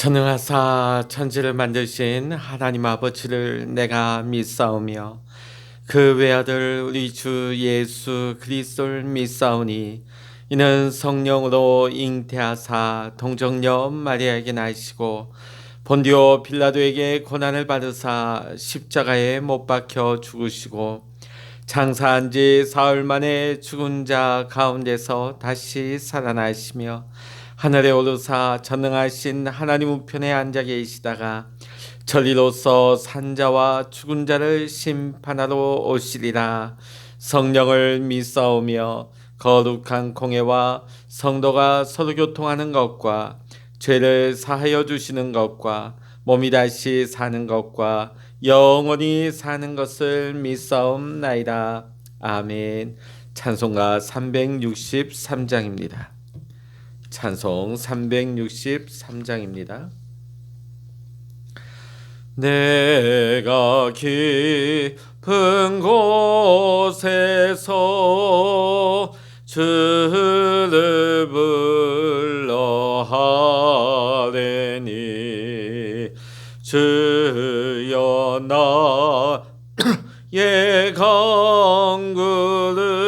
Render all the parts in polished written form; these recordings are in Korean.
전능하사 천지를 만드신 하나님 아버지를 내가 믿사오며 그 외아들 우리 주 예수 그리스도를 믿사오니 이는 성령으로 잉태하사 동정녀 마리아에게 나시고 본디오 빌라도에게 고난을 받으사 십자가에 못 박혀 죽으시고 장사한 지 사흘 만에 죽은 자 가운데서 다시 살아나시며 하늘에 오르사 전능하신 하나님 우편에 앉아 계시다가 전리로서 산자와 죽은 자를 심판하러 오시리라. 성령을 믿사오며 거룩한 공회와 성도가 서로 교통하는 것과 죄를 사하여 주시는 것과 몸이 다시 사는 것과 영원히 사는 것을 믿사옵나이다. 아멘. 찬송가 363장입니다. 찬송 363장입니다. 내가 깊은 곳에서 주를 불러 하리니 주여 나의 간구를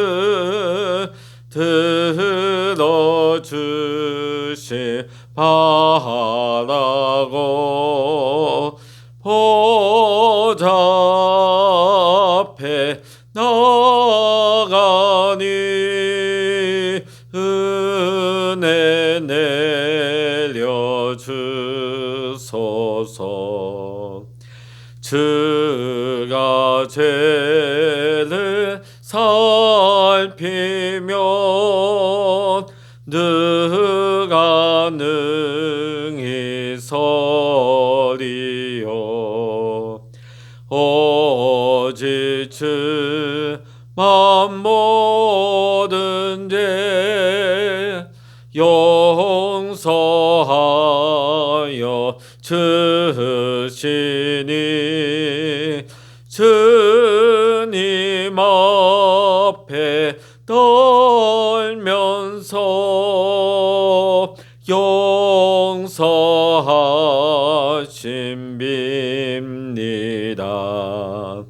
들어주시 바라고 보좌 앞에 나가니 은혜 내려주소서. 주가 죄를 살피면 누가 능히 서리요. 오직 주만 모든 죄 용서하여 주시니 주님 앞에 떨면서 용서하심 빕니다.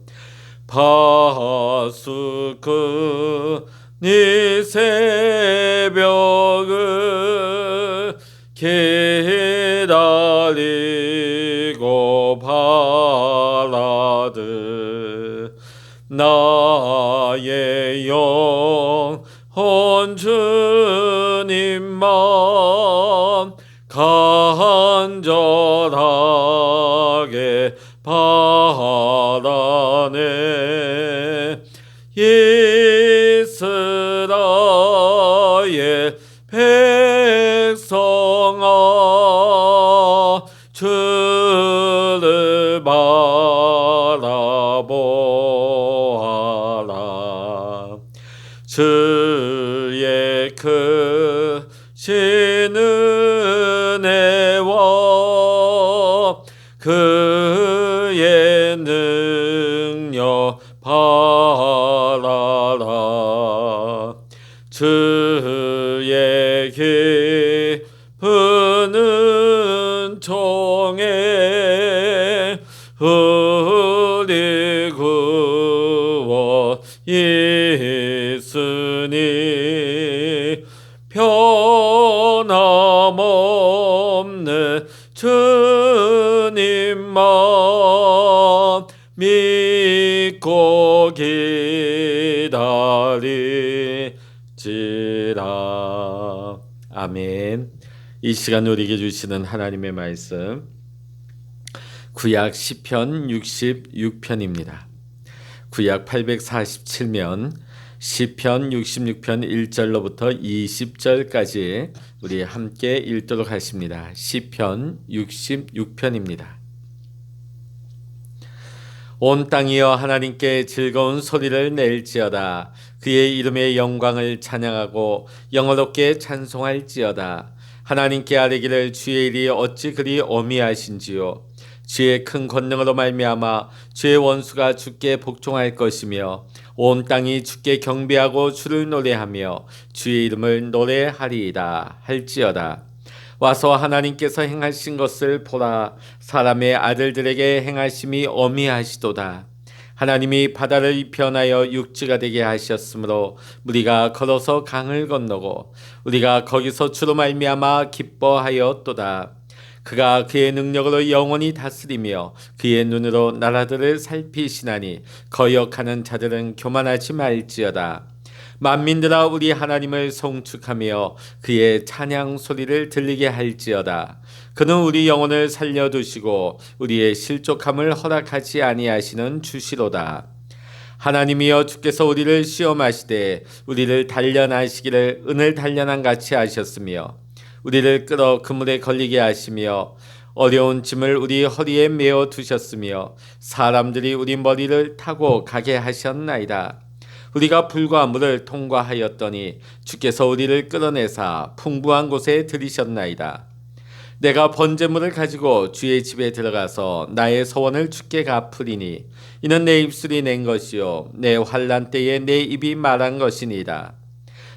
파수꾼 이 새벽을 기다리고 바라듯 나의 영혼 주님만 간절하게 바라네. 이스라엘 백성아 주를 바라보아라. 주의 크신 은혜와 그의 능력 바라라. 주의 깊은 은총에 우리 구원 있으니 변함없는 주님만 믿고 기다리지라. 아멘. 이 시간 우리에게 주시는 하나님의 말씀 구약 시편 66편입니다. 구약 847면 시편 66편 1절로부터 20절까지 우리 함께 읽도록 하십니다. 시편 66편입니다. 온 땅이여 하나님께 즐거운 소리를 낼지어다. 그의 이름의 영광을 찬양하고 영어롭게 찬송할지어다. 하나님께 아뢰기를 주의 일이 어찌 그리 어미하신지요. 주의 큰 권능으로 말미암아 주의 원수가 주께 복종할 것이며 온 땅이 주께 경배하고 주를 노래하며 주의 이름을 노래하리이다 할지어다. 와서 하나님께서 행하신 것을 보라. 사람의 아들들에게 행하심이 어미하시도다. 하나님이 바다를 변하여 육지가 되게 하셨으므로 우리가 걸어서 강을 건너고 우리가 거기서 주로 말미암아 기뻐하였도다. 그가 그의 능력으로 영원히 다스리며 그의 눈으로 나라들을 살피시나니 거역하는 자들은 교만하지 말지어다. 만민들아 우리 하나님을 송축하며 그의 찬양 소리를 들리게 할지어다. 그는 우리 영혼을 살려두시고 우리의 실족함을 허락하지 아니하시는 주시로다. 하나님이여 주께서 우리를 시험하시되 우리를 단련하시기를 은을 단련한 같이 하셨으며 우리를 끌어 그물에 걸리게 하시며 어려운 짐을 우리 허리에 메어 두셨으며 사람들이 우리 머리를 타고 가게 하셨나이다. 우리가 불과 물을 통과하였더니 주께서 우리를 끌어내사 풍부한 곳에 들이셨나이다. 내가 번제물을 가지고 주의 집에 들어가서 나의 소원을 주께 갚으리니 이는 내 입술이 낸 것이요 내 환난 때에 내 입이 말한 것이니이다.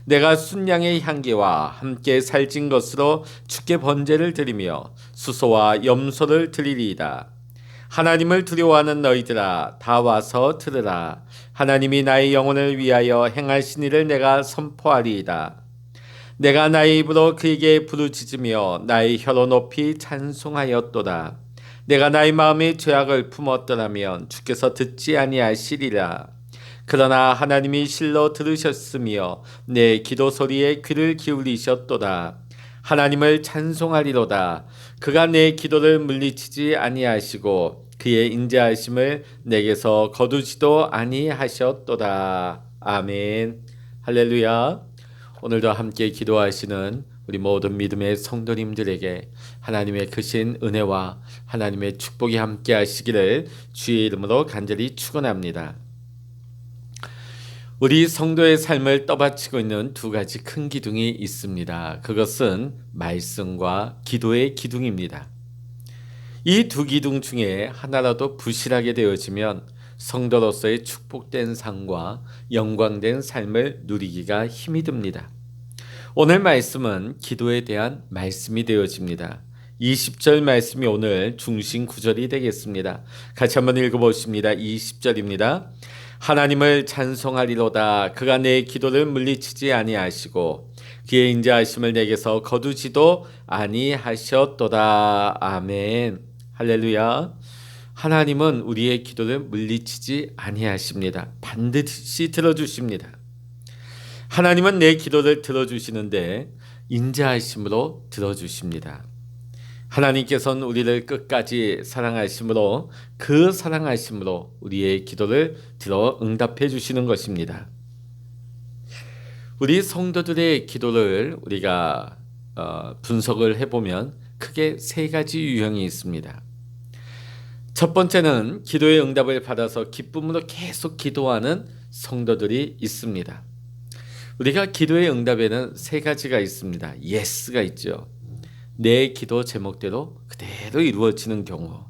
내가 순양의 향기와 함께 살찐 것으로 주께 번제를 드리며 수소와 염소를 드리리이다. 하나님을 두려워하는 너희들아 다 와서 들으라. 하나님이 나의 영혼을 위하여 행하신 일을 내가 선포하리이다. 내가 나의 입으로 그에게 부르짖으며 나의 혀로 높이 찬송하였도다. 내가 나의 마음에 죄악을 품었더라면 주께서 듣지 아니하시리라. 그러나 하나님이 실로 들으셨으며 내 기도 소리에 귀를 기울이셨도다. 하나님을 찬송하리로다. 그가 내 기도를 물리치지 아니하시고 그의 인자하심을 내게서 거두지도 아니하셨도다. 아멘. 할렐루야. 오늘도 함께 기도하시는 우리 모든 믿음의 성도님들에게 하나님의 크신 은혜와 하나님의 축복이 함께 하시기를 주의 이름으로 간절히 축원합니다. 우리 성도의 삶을 떠받치고 있는 두 가지 큰 기둥이 있습니다. 그것은 말씀과 기도의 기둥입니다. 이 두 기둥 중에 하나라도 부실하게 되어지면 성도로서의 축복된 삶과 영광된 삶을 누리기가 힘이 듭니다. 오늘 말씀은 기도에 대한 말씀이 되어집니다. 20절 말씀이 오늘 중심 구절이 되겠습니다. 같이 한번 읽어보십니다. 20절입니다. 하나님을 찬송하리로다. 그가 내 기도를 물리치지 아니하시고 그의 인자하심을 내게서 거두지도 아니하셨도다. 아멘. 할렐루야. 하나님은 우리의 기도를 물리치지 아니하십니다. 반드시 들어주십니다. 하나님은 내 기도를 들어주시는데 인자하심으로 들어주십니다. 하나님께서는 우리를 끝까지 사랑하심으로 그 사랑하심으로 우리의 기도를 들어 응답해 주시는 것입니다. 우리 성도들의 기도를 우리가 분석을 해보면 크게 세 가지 유형이 있습니다. 첫 번째는 기도의 응답을 받아서 기쁨으로 계속 기도하는 성도들이 있습니다. 우리가 기도의 응답에는 세 가지가 있습니다. 예스가 있죠. 내 기도 제목대로 그대로 이루어지는 경우.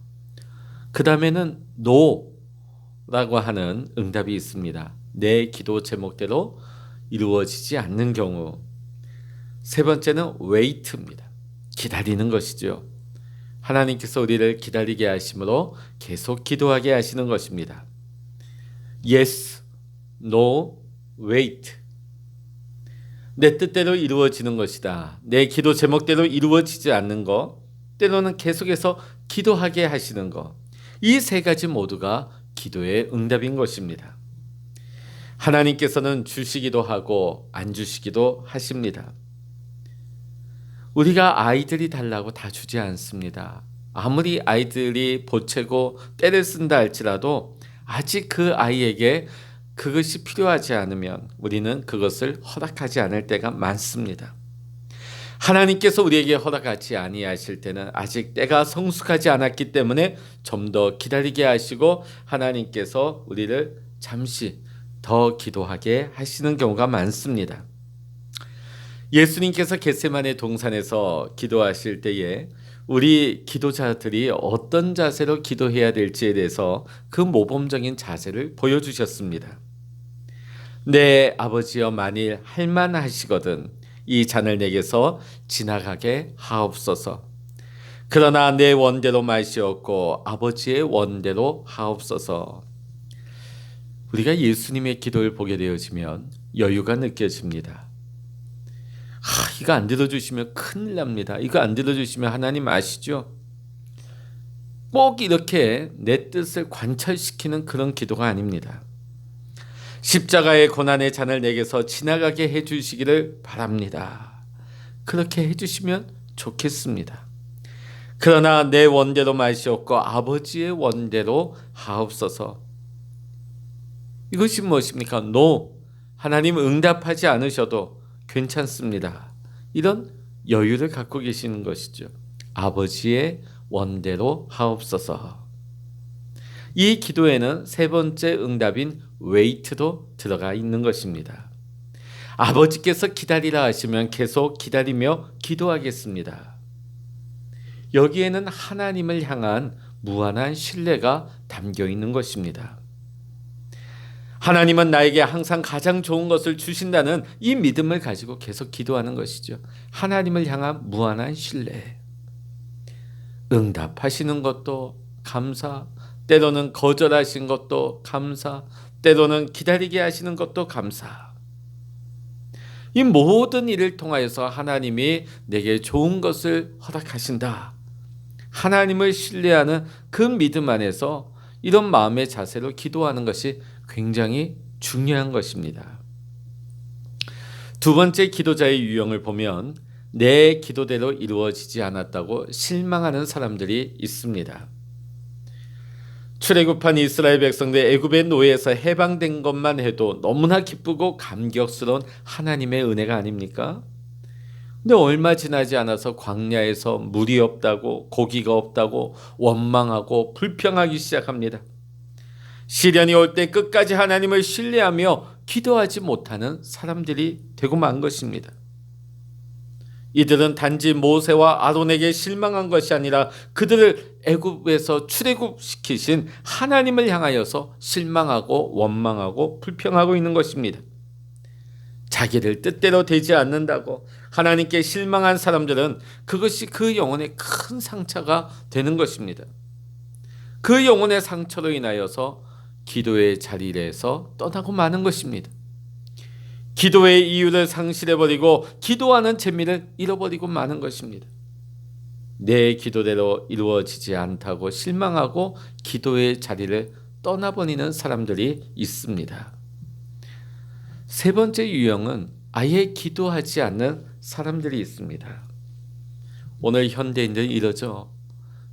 그 다음에는 노라고 하는 응답이 있습니다. 내 기도 제목대로 이루어지지 않는 경우. 세 번째는 wait입니다. 기다리는 것이죠. 하나님께서 우리를 기다리게 하심으로 계속 기도하게 하시는 것입니다. Yes, no, wait. 내 뜻대로 이루어지는 것이다. 내 기도 제목대로 이루어지지 않는 것, 때로는 계속해서 기도하게 하시는 것. 이 세 가지 모두가 기도의 응답인 것입니다. 하나님께서는 주시기도 하고 안 주시기도 하십니다. 우리가 아이들이 달라고 다 주지 않습니다. 아무리 아이들이 보채고 때를 쓴다 할지라도 아직 그 아이에게 그것이 필요하지 않으면 우리는 그것을 허락하지 않을 때가 많습니다. 하나님께서 우리에게 허락하지 아니하실 때는 아직 때가 성숙하지 않았기 때문에 좀 더 기다리게 하시고 하나님께서 우리를 잠시 더 기도하게 하시는 경우가 많습니다. 예수님께서 겟세마네 동산에서 기도하실 때에 우리 기도자들이 어떤 자세로 기도해야 될지에 대해서 그 모범적인 자세를 보여주셨습니다. 내 아버지여 만일 할만하시거든 이 잔을 내게서 지나가게 하옵소서. 그러나 내 원대로 마시옵고 아버지의 원대로 하옵소서. 우리가 예수님의 기도를 보게 되어지면 여유가 느껴집니다. 이거 안 들어주시면 큰일 납니다. 이거 안 들어주시면 하나님 아시죠? 꼭 이렇게 내 뜻을 관철시키는 그런 기도가 아닙니다. 십자가의 고난의 잔을 내게서 지나가게 해주시기를 바랍니다. 그렇게 해주시면 좋겠습니다. 그러나 내 원대로 마시옵고 아버지의 원대로 하옵소서. 이것이 무엇입니까? No. 하나님 응답하지 않으셔도 괜찮습니다. 이런 여유를 갖고 계시는 것이죠. 아버지의 원대로 하옵소서. 이 기도에는 세 번째 응답인 wait도 들어가 있는 것입니다. 아버지께서 기다리라 하시면 계속 기다리며 기도하겠습니다. 여기에는 하나님을 향한 무한한 신뢰가 담겨 있는 것입니다. 하나님은 나에게 항상 가장 좋은 것을 주신다는 이 믿음을 가지고 계속 기도하는 것이죠. 하나님을 향한 무한한 신뢰. 응답하시는 것도 감사, 때로는 거절하신 것도 감사, 때로는 기다리게 하시는 것도 감사. 이 모든 일을 통하여서 하나님이 내게 좋은 것을 허락하신다. 하나님을 신뢰하는 그 믿음 안에서 이런 마음의 자세로 기도하는 것이 굉장히 중요한 것입니다. 두 번째 기도자의 유형을 보면 내 기도대로 이루어지지 않았다고 실망하는 사람들이 있습니다. 출애굽한 이스라엘 백성들 애굽의 노예에서 해방된 것만 해도 너무나 기쁘고 감격스러운 하나님의 은혜가 아닙니까? 근데 얼마 지나지 않아서 광야에서 물이 없다고, 고기가 없다고 원망하고 불평하기 시작합니다. 시련이 올 때 끝까지 하나님을 신뢰하며 기도하지 못하는 사람들이 되고 만 것입니다. 이들은 단지 모세와 아론에게 실망한 것이 아니라 그들을 애굽에서 출애굽시키신 하나님을 향하여서 실망하고 원망하고 불평하고 있는 것입니다. 자기들 뜻대로 되지 않는다고 하나님께 실망한 사람들은 그것이 그 영혼에 큰 상처가 되는 것입니다. 그 영혼의 상처로 인하여서 기도의 자리에서 떠나고 마는 것입니다. 기도의 이유를 상실해버리고 기도하는 재미를 잃어버리고 마는 것입니다. 내 기도대로 이루어지지 않다고 실망하고 기도의 자리를 떠나버리는 사람들이 있습니다. 세 번째 유형은 아예 기도하지 않는 사람들이 있습니다. 오늘 현대인들 이러죠.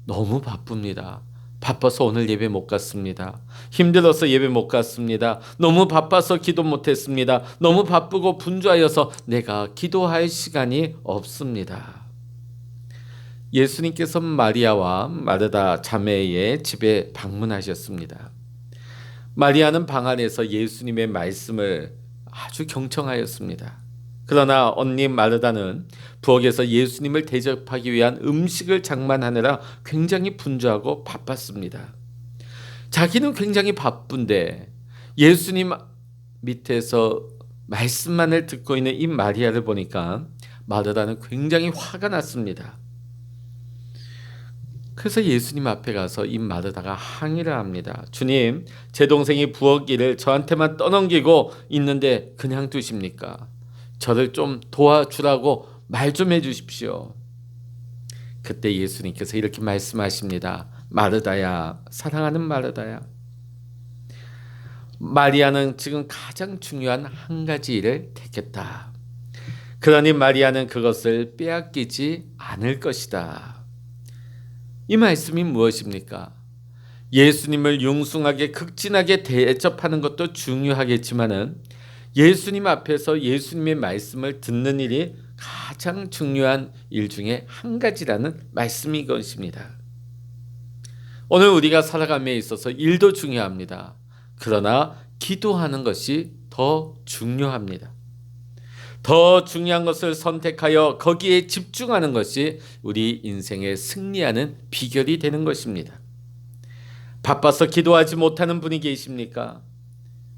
너무 바쁩니다. 바빠서 오늘 예배 못 갔습니다. 힘들어서 예배 못 갔습니다. 너무 바빠서 기도 못했습니다. 너무 바쁘고 분주하여서 내가 기도할 시간이 없습니다. 예수님께서 마리아와 마르다 자매의 집에 방문하셨습니다. 마리아는 방 안에서 예수님의 말씀을 아주 경청하였습니다. 그러나 언니 마르다는 부엌에서 예수님을 대접하기 위한 음식을 장만하느라 굉장히 분주하고 바빴습니다. 자기는 굉장히 바쁜데 예수님 밑에서 말씀만을 듣고 있는 이 마리아를 보니까 마르다는 굉장히 화가 났습니다. 그래서 예수님 앞에 가서 이 마르다가 항의를 합니다. 주님, 제 동생이 부엌 일을 저한테만 떠넘기고 있는데 그냥 두십니까? 저를 좀 도와주라고 말 좀 해주십시오. 그때 예수님께서 이렇게 말씀하십니다. 마르다야, 사랑하는 마르다야. 마리아는 지금 가장 중요한 한 가지 일을 택했다. 그러니 마리아는 그것을 빼앗기지 않을 것이다. 이 말씀이 무엇입니까? 예수님을 융숭하게 극진하게 대접하는 것도 중요하겠지만은 예수님 앞에서 예수님의 말씀을 듣는 일이 가장 중요한 일 중에 한 가지라는 말씀이 것입니다. 오늘 우리가 살아감에 있어서 일도 중요합니다. 그러나 기도하는 것이 더 중요합니다. 더 중요한 것을 선택하여 거기에 집중하는 것이 우리 인생의 승리하는 비결이 되는 것입니다. 바빠서 기도하지 못하는 분이 계십니까?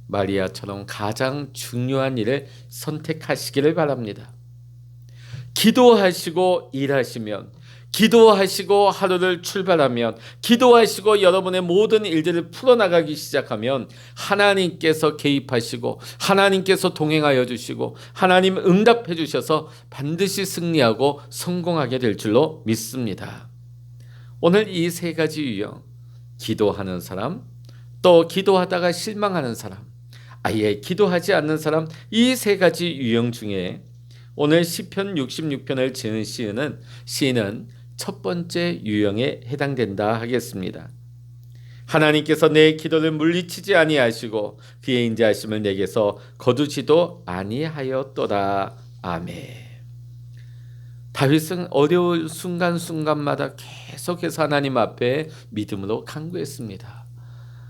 마리아처럼 가장 중요한 일을 선택하시기를 바랍니다. 기도하시고 일하시면, 기도하시고 하루를 출발하면, 기도하시고 여러분의 모든 일들을 풀어나가기 시작하면 하나님께서 개입하시고 하나님께서 동행하여 주시고 하나님 응답해 주셔서 반드시 승리하고 성공하게 될 줄로 믿습니다. 오늘 이 세 가지 유형, 기도하는 사람, 또 기도하다가 실망하는 사람, 아예 기도하지 않는 사람, 이 세 가지 유형 중에 오늘 시편 66편을 지은 시인은 첫 번째 유형에 해당된다 하겠습니다. 하나님께서 내 기도를 물리치지 아니하시고 그의 인자하심을 내게서 거두지도 아니하였도다. 아멘. 다윗은 어려운 순간순간마다 계속해서 하나님 앞에 믿음으로 간구했습니다.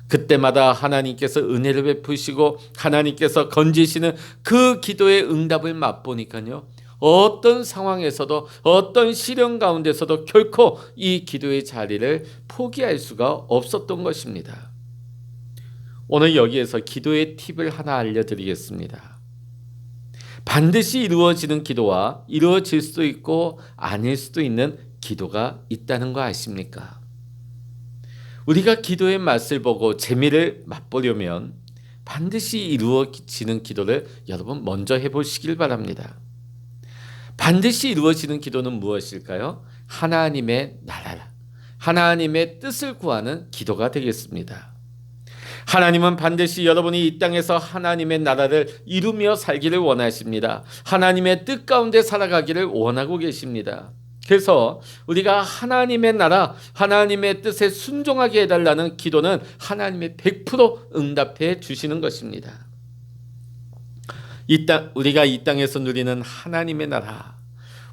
그때마다 하나님께서 은혜를 베푸시고 하나님께서 건지시는 그 기도의 응답을 맛보니까요, 어떤 상황에서도 어떤 시련 가운데서도 결코 이 기도의 자리를 포기할 수가 없었던 것입니다. 오늘 여기에서 기도의 팁을 하나 알려드리겠습니다. 반드시 이루어지는 기도와 이루어질 수도 있고 아닐 수도 있는 기도가 있다는 거 아십니까? 우리가 기도의 맛을 보고 재미를 맛보려면 반드시 이루어지는 기도를 여러분 먼저 해보시길 바랍니다. 반드시 이루어지는 기도는 무엇일까요? 하나님의 나라, 하나님의 뜻을 구하는 기도가 되겠습니다. 하나님은 반드시 여러분이 이 땅에서 하나님의 나라를 이루며 살기를 원하십니다. 하나님의 뜻 가운데 살아가기를 원하고 계십니다. 그래서 우리가 하나님의 나라, 하나님의 뜻에 순종하게 해달라는 기도는 하나님의 100% 응답해 주시는 것입니다. 우리가 이 땅에서 누리는 하나님의 나라,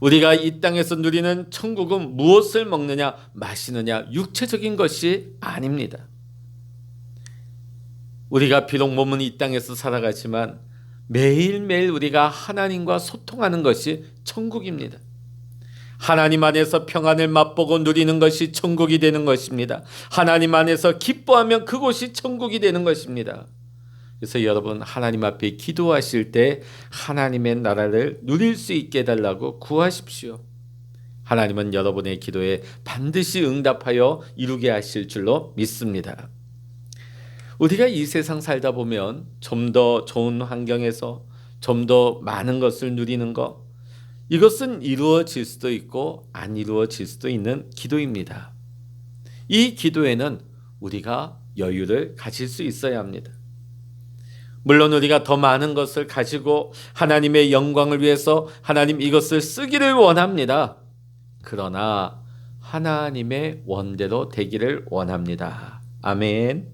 우리가 이 땅에서 누리는 천국은 무엇을 먹느냐 마시느냐 육체적인 것이 아닙니다. 우리가 비록 몸은 이 땅에서 살아가지만 매일매일 우리가 하나님과 소통하는 것이 천국입니다. 하나님 안에서 평안을 맛보고 누리는 것이 천국이 되는 것입니다. 하나님 안에서 기뻐하면 그곳이 천국이 되는 것입니다. 그래서 여러분, 하나님 앞에 기도하실 때 하나님의 나라를 누릴 수 있게 해달라고 구하십시오. 하나님은 여러분의 기도에 반드시 응답하여 이루게 하실 줄로 믿습니다. 우리가 이 세상 살다 보면 좀 더 좋은 환경에서 좀 더 많은 것을 누리는 것, 이것은 이루어질 수도 있고 안 이루어질 수도 있는 기도입니다. 이 기도에는 우리가 여유를 가질 수 있어야 합니다. 물론 우리가 더 많은 것을 가지고 하나님의 영광을 위해서 하나님 이것을 쓰기를 원합니다. 그러나 하나님의 원대로 되기를 원합니다. 아멘.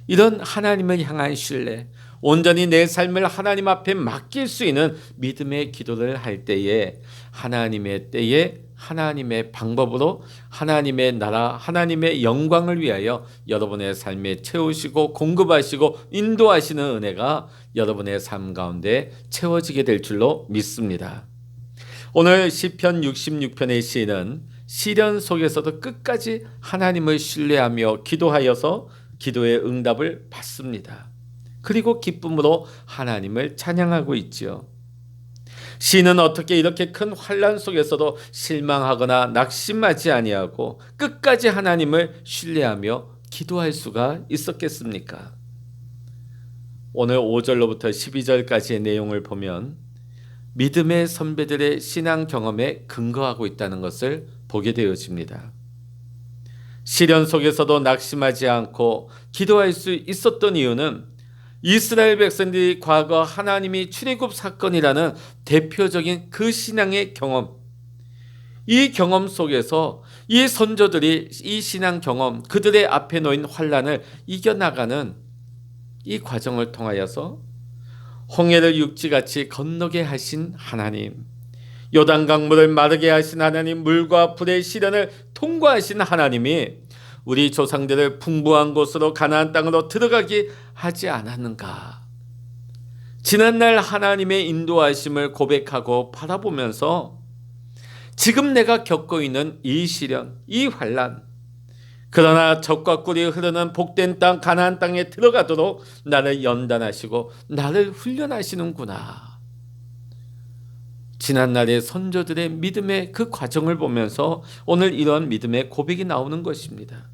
이런 하나님을 향한 신뢰, 온전히 내 삶을 하나님 앞에 맡길 수 있는 믿음의 기도를 할 때에 하나님의 때에 하나님의 방법으로 하나님의 나라, 하나님의 영광을 위하여 여러분의 삶에 채우시고 공급하시고 인도하시는 은혜가 여러분의 삶 가운데 채워지게 될 줄로 믿습니다. 오늘 시편 66편의 시인은 시련 속에서도 끝까지 하나님을 신뢰하며 기도하여서 기도의 응답을 받습니다. 그리고 기쁨으로 하나님을 찬양하고 있지요. 시인은 어떻게 이렇게 큰 환난 속에서도 실망하거나 낙심하지 아니하고 끝까지 하나님을 신뢰하며 기도할 수가 있었겠습니까? 오늘 5절로부터 12절까지의 내용을 보면 믿음의 선배들의 신앙 경험에 근거하고 있다는 것을 보게 되어집니다. 시련 속에서도 낙심하지 않고 기도할 수 있었던 이유는 이스라엘 백성들이 과거 하나님이 출애굽 사건이라는 대표적인 그 신앙의 경험, 이 경험 속에서 이 선조들이 이 신앙 경험, 그들의 앞에 놓인 환난을 이겨나가는 이 과정을 통하여서 홍해를 육지같이 건너게 하신 하나님, 요단 강물을 마르게 하신 하나님, 물과 불의 시련을 통과하신 하나님이 우리 조상들을 풍부한 곳으로 가나안 땅으로 들어가게 하지 않았는가? 지난날 하나님의 인도하심을 고백하고 바라보면서 지금 내가 겪고 있는 이 시련, 이 환난, 그러나 젖과 꿀이 흐르는 복된 땅 가나안 땅에 들어가도록 나를 연단하시고 나를 훈련하시는구나. 지난날의 선조들의 믿음의 그 과정을 보면서 오늘 이러한 믿음의 고백이 나오는 것입니다.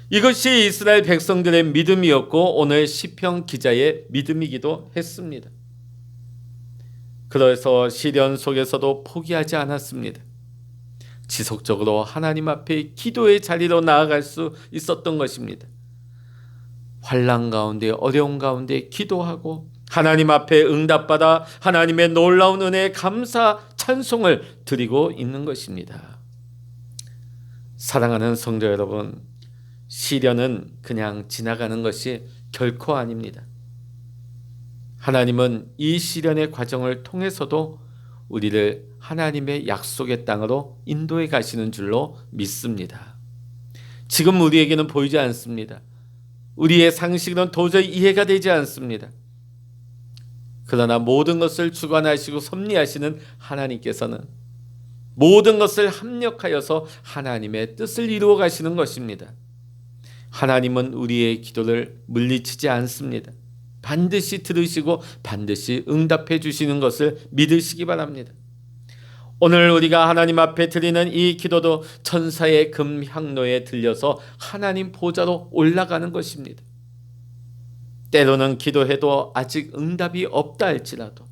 이것이 이스라엘 백성들의 믿음이었고 오늘 시편 기자의 믿음이기도 했습니다. 그래서 시련 속에서도 포기하지 않았습니다. 지속적으로 하나님 앞에 기도의 자리로 나아갈 수 있었던 것입니다. 환난 가운데 어려운 가운데 기도하고 하나님 앞에 응답받아 하나님의 놀라운 은혜에 감사 찬송을 드리고 있는 것입니다. 사랑하는 성도 여러분, 시련은 그냥 지나가는 것이 결코 아닙니다. 하나님은 이 시련의 과정을 통해서도 우리를 하나님의 약속의 땅으로 인도해 가시는 줄로 믿습니다. 지금 우리에게는 보이지 않습니다. 우리의 상식은 도저히 이해가 되지 않습니다. 그러나 모든 것을 주관하시고 섭리하시는 하나님께서는 모든 것을 합력하여서 하나님의 뜻을 이루어 가시는 것입니다. 하나님은 우리의 기도를 물리치지 않습니다. 반드시 들으시고 반드시 응답해 주시는 것을 믿으시기 바랍니다. 오늘 우리가 하나님 앞에 드리는 이 기도도 천사의 금 향로에 들려서 하나님 보좌로 올라가는 것입니다. 때로는 기도해도 아직 응답이 없다 할지라도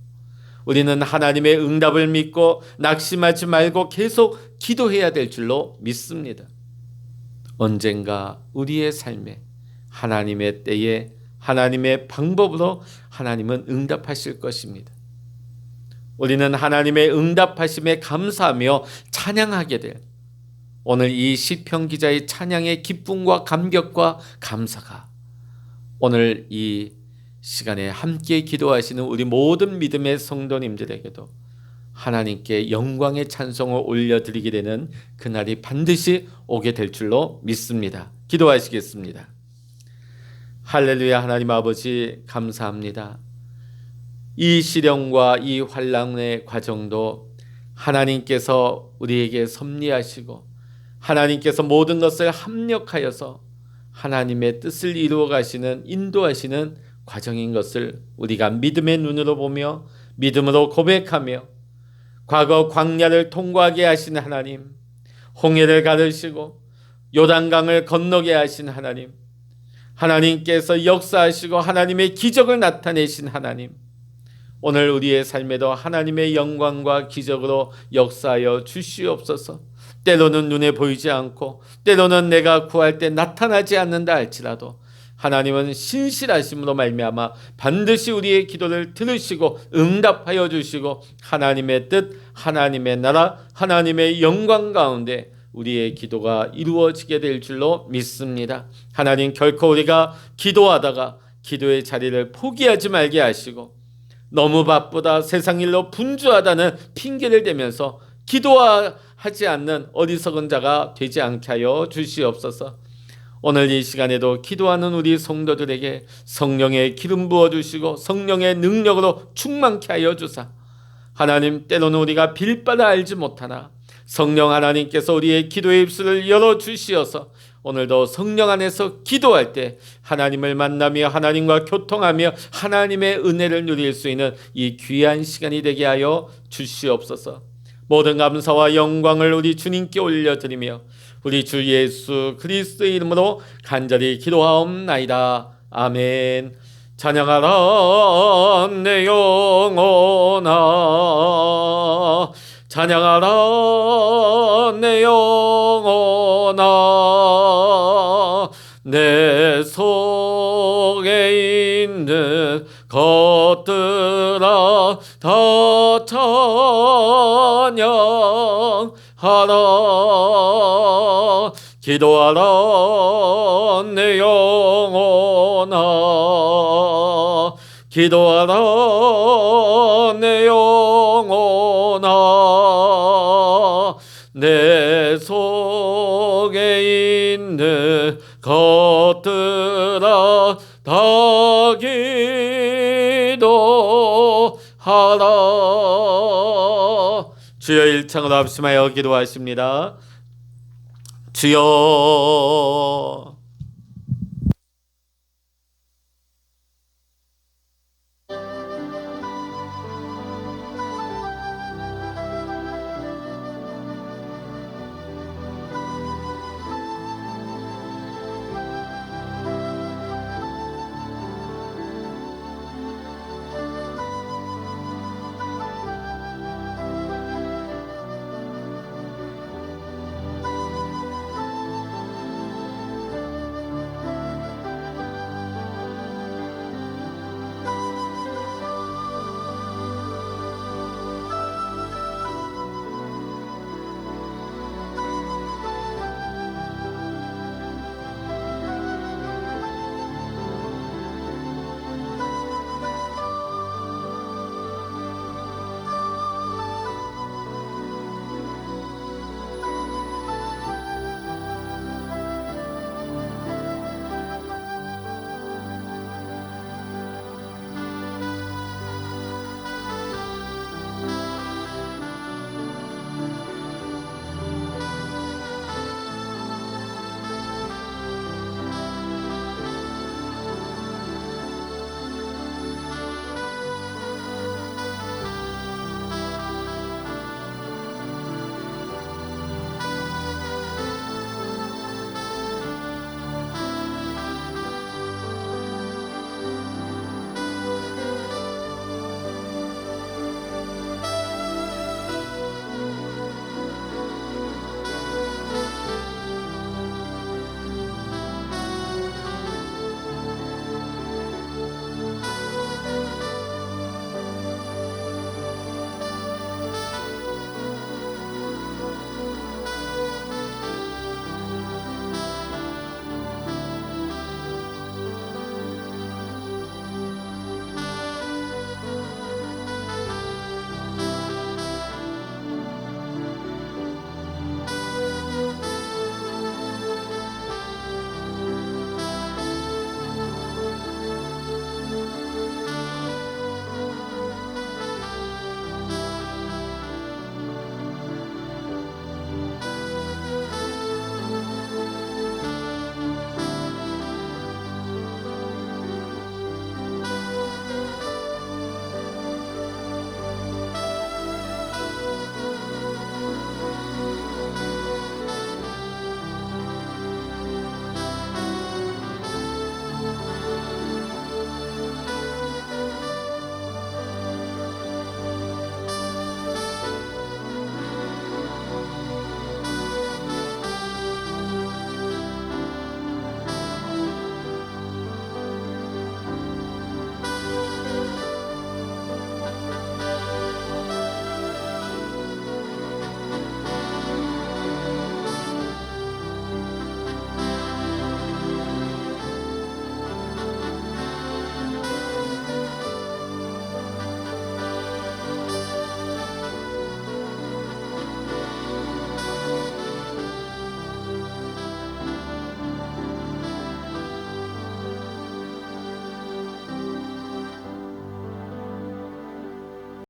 우리는 하나님의 응답을 믿고 낙심하지 말고 계속 기도해야 될 줄로 믿습니다. 언젠가 우리의 삶에 하나님의 때에 하나님의 방법으로 하나님은 응답하실 것입니다. 우리는 하나님의 응답하심에 감사하며 찬양하게 될 오늘 이 시편 기자의 찬양의 기쁨과 감격과 감사가 오늘 이 시간에 함께 기도하시는 우리 모든 믿음의 성도님들에게도 하나님께 영광의 찬송을 올려드리게 되는 그날이 반드시 오게 될 줄로 믿습니다. 기도하시겠습니다. 할렐루야. 하나님 아버지 감사합니다. 이 시련과 이 환난의 과정도 하나님께서 우리에게 섭리하시고 하나님께서 모든 것을 합력하여서 하나님의 뜻을 이루어 가시는 인도하시는 과정인 것을 우리가 믿음의 눈으로 보며 믿음으로 고백하며 과거 광야를 통과하게 하신 하나님, 홍해를 가르시고 요단강을 건너게 하신 하나님, 하나님께서 역사하시고 하나님의 기적을 나타내신 하나님, 오늘 우리의 삶에도 하나님의 영광과 기적으로 역사하여 주시옵소서. 때로는 눈에 보이지 않고 때로는 내가 구할 때 나타나지 않는다 할지라도 하나님은 신실하심으로 말미암아 반드시 우리의 기도를 들으시고 응답하여 주시고 하나님의 뜻, 하나님의 나라, 하나님의 영광 가운데 우리의 기도가 이루어지게 될 줄로 믿습니다. 하나님 결코 우리가 기도하다가 기도의 자리를 포기하지 말게 하시고 너무 바쁘다 세상 일로 분주하다는 핑계를 대면서 기도하지 않는 어리석은 자가 되지 않게 하여 주시옵소서. 오늘 이 시간에도 기도하는 우리 성도들에게 성령의 기름 부어주시고 성령의 능력으로 충만케 하여 주사 하나님 때로는 우리가 빌바라 알지 못하나 성령 하나님께서 우리의 기도의 입술을 열어주시어서 오늘도 성령 안에서 기도할 때 하나님을 만나며 하나님과 교통하며 하나님의 은혜를 누릴 수 있는 이 귀한 시간이 되게 하여 주시옵소서. 모든 감사와 영광을 우리 주님께 올려드리며 우리 주 예수 그리스도의 이름으로 간절히 기도하옵나이다. 아멘. 찬양하라 내 영혼아, 찬양하라 내 영혼아, 내 속에 있는 것들아 다 찬양하라. 기도하라 내 영혼아, 기도하라 내 영혼아, 내 속에 있는 것들아 다 기도하라. 주여 일창으로 합심하여 기도하십니다. 주여